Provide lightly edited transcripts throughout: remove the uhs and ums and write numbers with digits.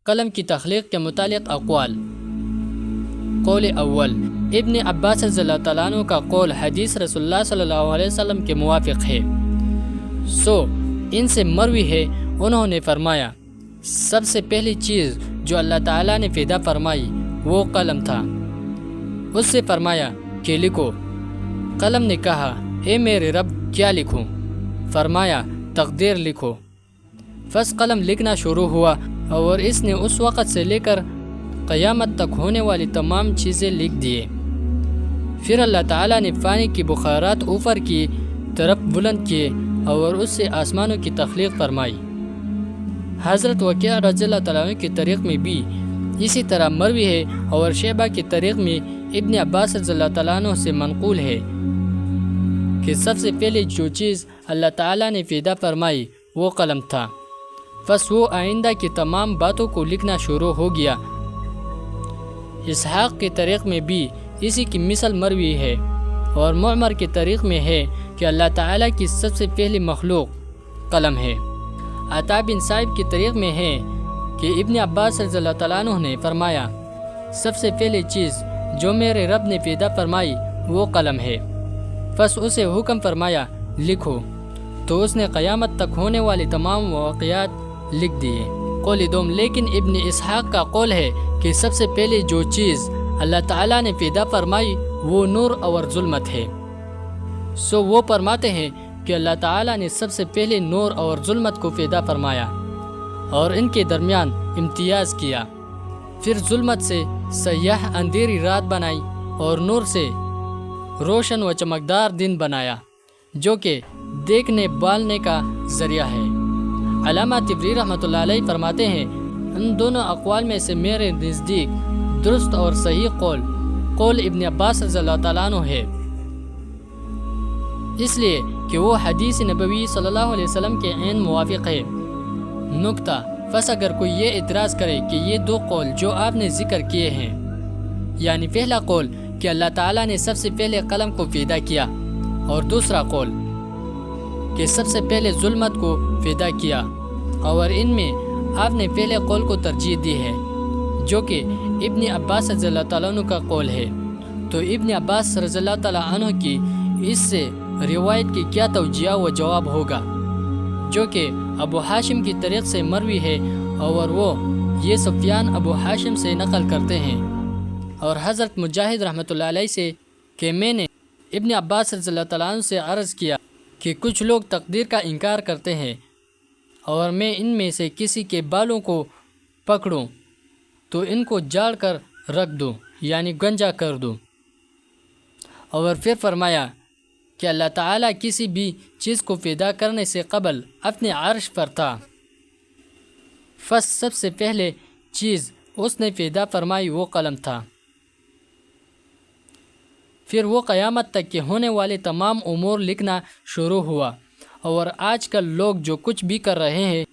قلم کی تخلیق کے متعلق اقوال۔ قول اول، ابن عباس رضی اللہ تعالیٰ عنہ کا قول حدیث رسول اللہ صلی اللہ علیہ وسلم کے موافق ہے۔ ان سے مروی ہے، انہوں نے فرمایا سب سے پہلی چیز جو اللہ تعالیٰ نے پیدا فرمائی وہ قلم تھا۔ اس سے فرمایا کہ لکھو۔ قلم نے کہا اے میرے رب کیا لکھوں؟ فرمایا تقدیر لکھو۔ پس قلم لکھنا شروع ہوا اور اس نے اس وقت سے لے کر قیامت تک ہونے والی تمام چیزیں لکھ دیے۔ پھر اللہ تعالیٰ نے پانی کی بخارات اوپر کی طرف بلند کیے اور اس سے آسمانوں کی تخلیق فرمائی۔ حضرت وکیع رضی اللہ تعالیٰ عنہ کی طریق میں بھی اسی طرح مروی ہے اور شعبہ کی طریق میں ابن عباس رضی اللہ تعالیٰ عنہ سے منقول ہے کہ سب سے پہلے جو چیز اللہ تعالیٰ نے پیدا فرمائی وہ قلم تھا۔ پس وہ آئندہ کی تمام باتوں کو لکھنا شروع ہو گیا۔ اسحاق کی طریق میں بھی اسی کی مثل مروی ہے اور معمر کی طریق میں ہے کہ اللہ تعالیٰ کی سب سے پہلی مخلوق قلم ہے۔ عطا بن صائب کی طریق میں ہے کہ ابن عباس رضی اللہ تعالیٰ عنہ نے فرمایا سب سے پہلی چیز جو میرے رب نے پیدا فرمائی وہ قلم ہے۔ پس اسے حکم فرمایا لکھو، تو اس نے قیامت تک ہونے والی تمام واقعات لکھ دیے۔ قول دوم، لیکن ابن اسحاق کا قول ہے کہ سب سے پہلے جو چیز اللہ تعالیٰ نے پیدا فرمائی وہ نور اور ظلمت ہے۔ وہ فرماتے ہیں کہ اللہ تعالیٰ نے سب سے پہلے نور اور ظلمت کو پیدا فرمایا اور ان کے درمیان امتیاز کیا۔ پھر ظلمت سے سیاہ اندھیری رات بنائی اور نور سے روشن و چمکدار دن بنایا جو کہ دیکھنے بالنے کا ذریعہ ہے۔ علامہ طبری رحمۃ اللہ علیہ فرماتے ہیں ان دونوں اقوال میں سے میرے نزدیک درست اور صحیح قول ابن عباس رضی اللہ تعالیٰ عنہ ہے، اس لیے کہ وہ حدیث نبوی صلی اللہ علیہ وسلم کے عین موافق ہے۔ نکتہ، پس اگر کوئی یہ اعتراض کرے کہ یہ دو قول جو آپ نے ذکر کیے ہیں، یعنی پہلا قول کہ اللہ تعالیٰ نے سب سے پہلے قلم کو پیدا کیا اور دوسرا قول کہ سب سے پہلے ظلمت کو پیدا کیا، اور ان میں آپ نے پہلے قول کو ترجیح دی ہے جو کہ ابن عباس رضی اللہ تعالیٰ عنہ کا قول ہے، تو ابن عباس رضی اللہ تعالیٰ عنہ کی اس سے روایت کی کیا توجیہ و جواب ہوگا جو کہ ابو حاشم کی طریق سے مروی ہے اور وہ یہ سفیان ابو حاشم سے نقل کرتے ہیں اور حضرت مجاہد رحمۃ اللہ علیہ سے کہ میں نے ابن عباس رضی اللہ تعالیٰ عنہ سے عرض کیا کہ کچھ لوگ تقدیر کا انکار کرتے ہیں اور میں ان میں سے کسی کے بالوں کو پکڑوں تو ان کو جاڑ کر رکھ دوں، یعنی گنجا کر دوں۔ اور پھر فرمایا کہ اللہ تعالیٰ کسی بھی چیز کو پیدا کرنے سے قبل اپنے عرش پر تھا، پس سب سے پہلے چیز اس نے پیدا فرمائی وہ قلم تھا۔ پھر وہ قیامت تک کے ہونے والے تمام امور لکھنا شروع ہوا، اور آج کل لوگ جو کچھ بھی کر رہے ہیں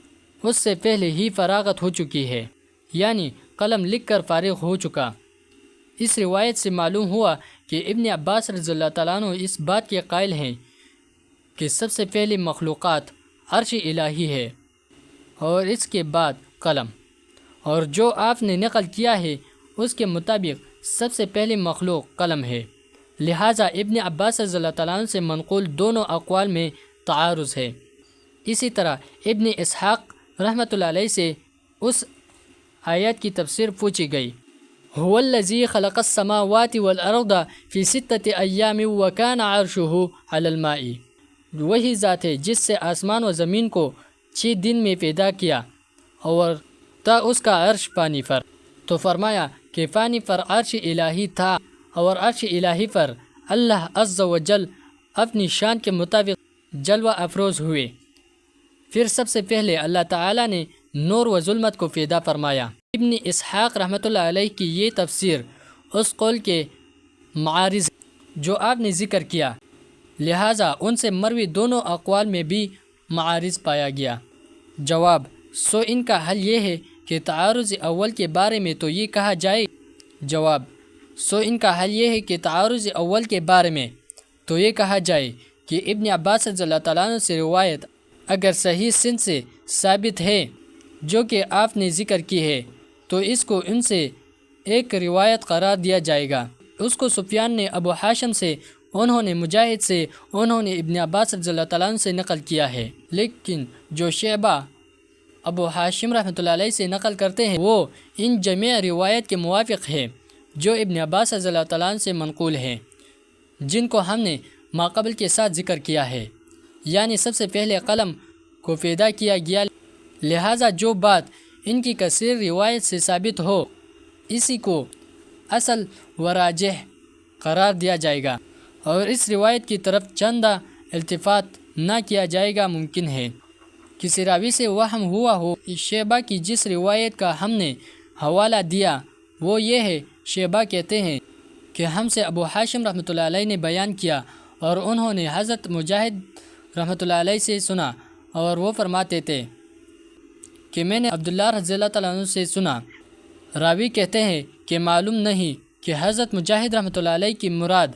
اس سے پہلے ہی فراغت ہو چکی ہے، یعنی قلم لکھ کر فارغ ہو چکا۔ اس روایت سے معلوم ہوا کہ ابن عباس رضی اللہ تعالیٰ عنہ اس بات کے قائل ہیں کہ سب سے پہلی مخلوقات عرش الہی ہے اور اس کے بعد قلم، اور جو آپ نے نقل کیا ہے اس کے مطابق سب سے پہلی مخلوق قلم ہے، لہٰذا ابن عباس رضی اللہ تعالیٰ عنہ سے منقول دونوں اقوال میں تعارض ہے۔ اسی طرح ابن اسحاق رحمۃ اللہ علیہ سے اس آیت کی تفسیر پوچھی گئی، هو الذی خلق السماوات والارض فی 6 ایام وکان عرشہ علی الماء، وہی ذات ہے جس سے آسمان و زمین کو 6 دن میں پیدا کیا اور تھا اس کا عرش پانی پر۔ تو فرمایا کہ پانی پر عرش الہی تھا اور عرش الہی پر اللہ عز و جل اپنی شان کے مطابق جلوہ افروز ہوئے۔ پھر سب سے پہلے اللہ تعالیٰ نے نور و ظلمت کو پیدا فرمایا۔ ابن اسحاق رحمۃ اللہ علیہ کی یہ تفسیر اس قول کے معارض جو آپ نے ذکر کیا، لہٰذا ان سے مروی دونوں اقوال میں بھی معارض پایا گیا۔ جواب، ان کا حل یہ ہے کہ تعارض اول کے بارے میں تو یہ کہا جائے جواب ان کا حل یہ ہے کہ تعارض اول کے بارے میں تو یہ کہا جائے کہ ابن عباس رضی اللہ تعالیٰ عنہ سے روایت اگر صحیح سند سے ثابت ہے جو کہ آپ نے ذکر کی ہے تو اس کو ان سے ایک روایت قرار دیا جائے گا۔ اس کو سفیان نے ابو ہاشم سے، انہوں نے مجاہد سے، انہوں نے ابن عباس رضی اللہ تعالیٰ عنہ سے نقل کیا ہے، لیکن جو شعبہ ابو ہاشم رحمۃ اللہ علیہ سے نقل کرتے ہیں وہ ان جميع روایت کے موافق ہے جو ابن عباس رضی اللہ تعالیٰ عنہ سے منقول ہیں، جن کو ہم نے ماقبل کے ساتھ ذکر کیا ہے، یعنی سب سے پہلے قلم کو پیدا کیا گیا، لہٰذا جو بات ان کی کثیر روایت سے ثابت ہو اسی کو اصل و راجح قرار دیا جائے گا، اور اس روایت کی طرف چندہ التفات نہ کیا جائے گا۔ ممکن ہے کسی راوی سے وہم ہوا ہو۔ شعبہ کی جس روایت کا ہم نے حوالہ دیا وہ یہ ہے، شعبہ کہتے ہیں کہ ہم سے ابو ہاشم رحمۃ اللہ علیہ نے بیان کیا اور انہوں نے حضرت مجاہد رحمۃ اللہ علیہ سے سنا، اور وہ فرماتے تھے کہ میں نے عبداللہ رضی اللہ تعالیٰ عنہ سے سنا۔ راوی کہتے ہیں کہ معلوم نہیں کہ حضرت مجاہد رحمۃ اللہ علیہ کی مراد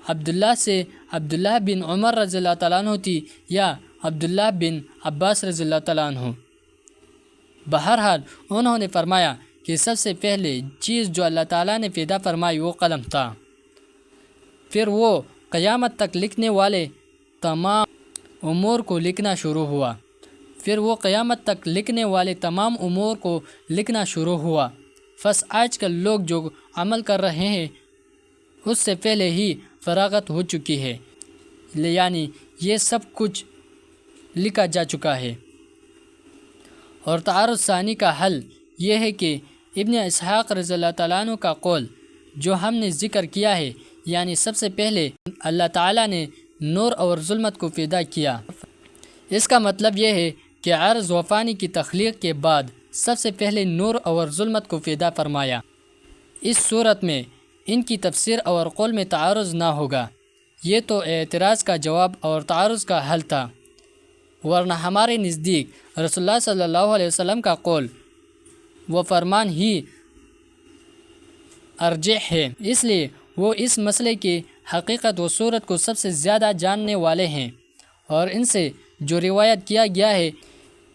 عبداللہ سے عبداللہ بن عمر رضی اللہ تعالیٰ عنہ تھی یا عبداللہ بن عباس رضی اللہ تعالیٰ عنہ۔ بہرحال انہوں نے فرمایا کہ سب سے پہلے چیز جو اللہ تعالیٰ نے پیدا فرمائی وہ قلم تھا، پھر وہ قیامت تک لکھنے والے تمام امور کو لکھنا شروع ہوا، بس آج کل لوگ جو عمل کر رہے ہیں اس سے پہلے ہی فراغت ہو چکی ہے، یعنی یہ سب کچھ لکھا جا چکا ہے۔ اور تعارض ثانی کا حل یہ ہے کہ ابن اسحاق رضی اللہ تعالیٰ عنہ کا قول جو ہم نے ذکر کیا ہے، یعنی سب سے پہلے اللہ تعالیٰ نے نور اور ظلمت کو پیدا کیا، اس کا مطلب یہ ہے کہ عرض و فانی کی تخلیق کے بعد سب سے پہلے نور اور ظلمت کو پیدا فرمایا۔ اس صورت میں ان کی تفسیر اور قول میں تعارض نہ ہوگا، یہ تو اعتراض کا جواب اور تعارض کا حل تھا، ورنہ ہمارے نزدیک رسول اللہ صلی اللہ علیہ وسلم کا قول و فرمان ہی ارجح ہے، اس لیے وہ اس مسئلے کی حقیقت و صورت کو سب سے زیادہ جاننے والے ہیں، اور ان سے جو روایت کیا گیا ہے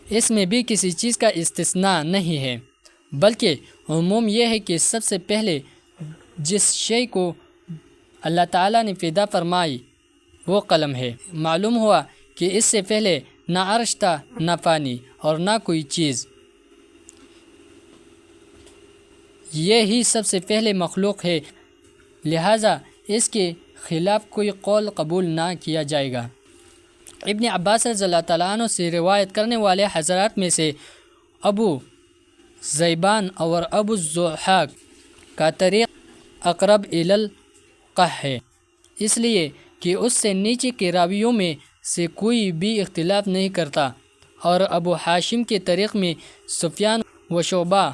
اس میں بھی کسی چیز کا استثناء نہیں ہے، بلکہ عموم یہ ہے کہ سب سے پہلے جس شے کو اللہ تعالیٰ نے پیدا فرمائی وہ قلم ہے۔ معلوم ہوا کہ اس سے پہلے نہ عرش تھا، نہ پانی، اور نہ کوئی چیز، یہی سب سے پہلے مخلوق ہے، لہٰذا اس کے خلاف کوئی قول قبول نہ کیا جائے گا۔ ابن عباس رضی اللہ تعالیٰ عنہ سے روایت کرنے والے حضرات میں سے ابو زیبان اور ابو الضحاک کا طریق اقرب الی القح ہے، اس لیے کہ اس سے نیچے کے راویوں میں سے کوئی بھی اختلاف نہیں کرتا، اور ابو ہاشم کے طریق میں سفیان و شعبہ